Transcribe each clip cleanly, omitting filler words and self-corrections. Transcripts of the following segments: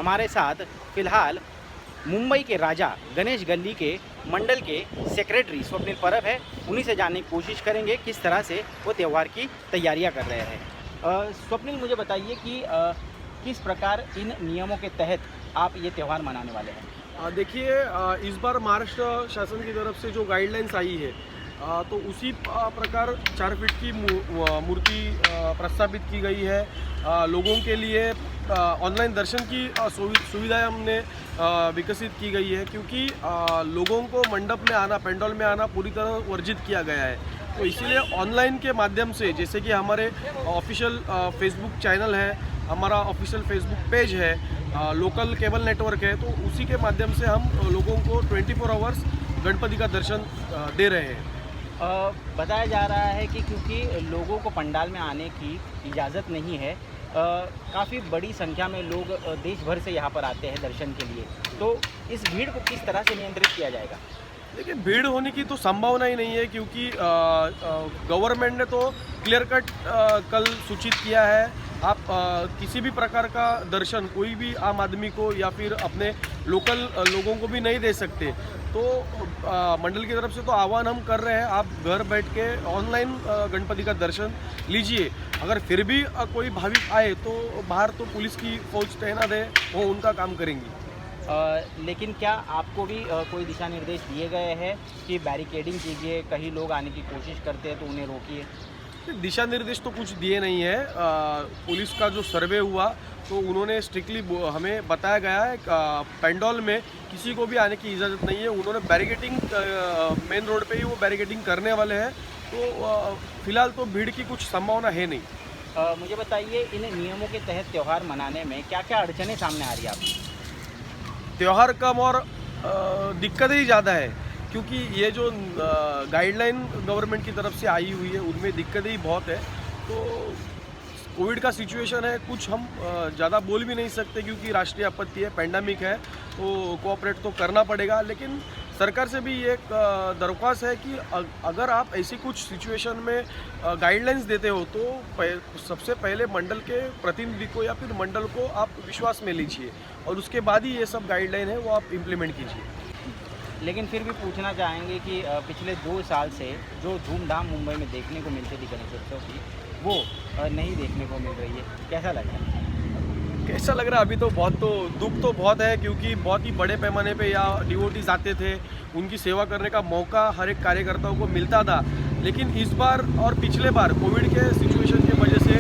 हमारे साथ फिलहाल मुंबई के राजा गणेश गली के मंडल के सेक्रेटरी स्वप्निल परब है। उन्हीं से जानने की कोशिश करेंगे किस तरह से वो त्यौहार की तैयारियां कर रहे हैं। स्वप्निल, मुझे बताइए कि किस प्रकार इन नियमों के तहत आप ये त्यौहार मनाने वाले हैं। देखिए, इस बार महाराष्ट्र शासन की तरफ से जो गाइडलाइंस आई है तो उसी प्रकार 4 फीट की मूर्ति प्रस्तावित की गई है। लोगों के लिए ऑनलाइन दर्शन की सुविधाएं हमने विकसित की गई है, क्योंकि लोगों को मंडप में आना, पेंडॉल में आना पूरी तरह वर्जित किया गया है। तो इसीलिए ऑनलाइन के माध्यम से, जैसे कि हमारे ऑफिशियल फेसबुक चैनल है, हमारा ऑफिशियल फेसबुक पेज है, लोकल केबल नेटवर्क है, तो उसी के माध्यम से हम लोगों को 24 आवर्स गणपति का दर्शन दे रहे हैं। बताया जा रहा है कि क्योंकि लोगों को पंडाल में आने की इजाज़त नहीं है, काफ़ी बड़ी संख्या में लोग देश भर से यहाँ पर आते हैं दर्शन के लिए, तो इस भीड़ को किस तरह से नियंत्रित किया जाएगा? देखिए, भीड़ होने की तो संभावना ही नहीं है, क्योंकि गवर्नमेंट ने तो क्लियर कट कल सूचित किया है। आप किसी भी प्रकार का दर्शन कोई भी आम आदमी को या फिर अपने लोकल लोगों को भी नहीं दे सकते। तो मंडल की तरफ से तो आह्वान हम कर रहे हैं, आप घर बैठ के ऑनलाइन गणपति का दर्शन लीजिए। अगर फिर भी कोई भाविक आए तो बाहर तो पुलिस की फौज तैनात है, वो उनका काम करेंगी। लेकिन क्या आपको भी कोई दिशा निर्देश दिए गए हैं कि बैरिकेडिंग कीजिए, कहीं लोग आने की कोशिश करते हैं तो उन्हें रोकिए? दिशा निर्देश तो कुछ दिए नहीं है। पुलिस का जो सर्वे हुआ तो उन्होंने स्ट्रिक्टली हमें बताया गया है पेंडॉल में किसी को भी आने की इजाज़त नहीं है। उन्होंने बैरिकेडिंग मेन रोड पे ही वो बैरिकेडिंग करने वाले हैं, तो फिलहाल तो भीड़ की कुछ संभावना है नहीं। मुझे बताइए, इन नियमों के तहत त्यौहार मनाने में क्या क्या अड़चनें सामने आ रही है आपकी? त्यौहार कम और दिक्कतें ही ज़्यादा है, क्योंकि ये जो गाइडलाइन गवर्नमेंट की तरफ से आई हुई है उनमें दिक्कतें ही बहुत है। तो कोविड का सिचुएशन है, कुछ हम ज़्यादा बोल भी नहीं सकते, क्योंकि राष्ट्रीय आपत्ति है, पेंडेमिक है, तो कोऑपरेट तो करना पड़ेगा। लेकिन सरकार से भी एक दरख्वास्त है कि अगर आप ऐसी कुछ सिचुएशन में गाइडलाइंस देते हो तो सबसे पहले मंडल के प्रतिनिधि को या फिर मंडल को आप विश्वास में लीजिए, और उसके बाद ही ये सब गाइडलाइन है वो आप इम्प्लीमेंट कीजिए। लेकिन फिर भी पूछना चाहेंगे कि पिछले 2 साल से जो धूमधाम मुंबई में देखने को मिलती थी गणेशोत्सव की, वो नहीं देखने को मिल रही है। कैसा लग रहा है? कैसा लग रहा है? अभी तो दुख तो बहुत है, क्योंकि बहुत ही बड़े पैमाने पे यहाँ डिवोटीज आते थे, उनकी सेवा करने का मौका हर एक कार्यकर्ताओं को मिलता था। लेकिन इस बार और पिछले बार कोविड के सिचुएशन की वजह से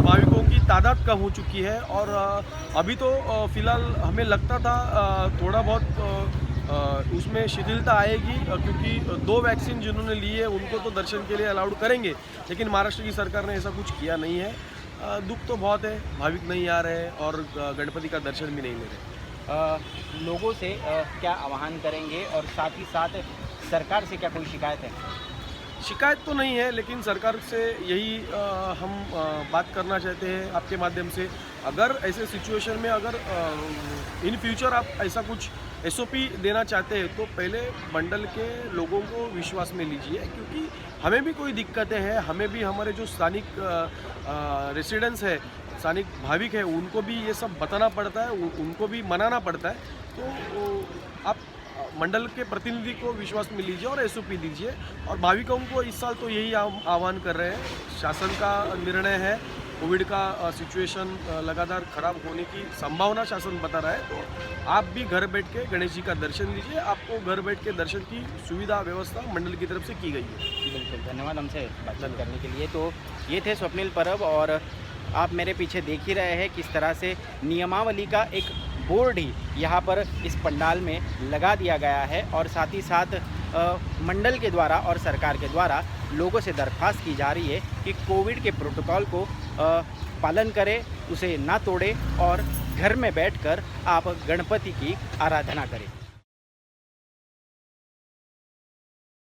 भाविकों की तादाद कम हो चुकी है, और अभी तो फिलहाल हमें लगता था थोड़ा बहुत उसमें शिथिलता आएगी, क्योंकि 2 वैक्सीन जिन्होंने ली है उनको तो दर्शन के लिए अलाउड करेंगे, लेकिन महाराष्ट्र की सरकार ने ऐसा कुछ किया नहीं है। दुख तो बहुत है, भाविक नहीं आ रहे हैं और गणपति का दर्शन भी नहीं ले रहे। लोगों से क्या आह्वान करेंगे, और साथ ही साथ सरकार से क्या कोई शिकायत है? शिकायत तो नहीं है, लेकिन सरकार से यही हम बात करना चाहते हैं आपके माध्यम से। अगर ऐसे सिचुएशन में अगर इन फ्यूचर आप ऐसा कुछ SOP देना चाहते हैं तो पहले मंडल के लोगों को विश्वास में लीजिए, क्योंकि हमें भी कोई दिक्कतें हैं, हमें भी हमारे जो स्थानिक रेसिडेंट्स है, स्थानिक भाविक है, उनको भी ये सब बताना पड़ता है, उनको भी मनाना पड़ता है। तो आप मंडल के प्रतिनिधि को विश्वास में लीजिए और SOP दीजिए। और भाविकों को इस साल तो यही आह्वान कर रहे हैं, शासन का निर्णय है, कोविड का सिचुएशन लगातार खराब होने की संभावना शासन बता रहा है, तो आप भी घर बैठ के गणेश जी का दर्शन लीजिए। आपको घर बैठ के दर्शन की सुविधा व्यवस्था मंडल की तरफ से की गई है। बिल्कुल, धन्यवाद हमसे बातचीत करने के लिए। तो ये थे स्वप्निल परब, और आप मेरे पीछे देख ही रहे हैं किस तरह से नियमावली का एक बोर्ड ही यहाँ पर इस पंडाल में लगा दिया गया है, और साथ ही साथ मंडल के द्वारा और सरकार के द्वारा लोगों से दरख्वास्त की जा रही है कि कोविड के प्रोटोकॉल को पालन करें, उसे ना तोड़ें, और घर में बैठकर आप गणपति की आराधना करें।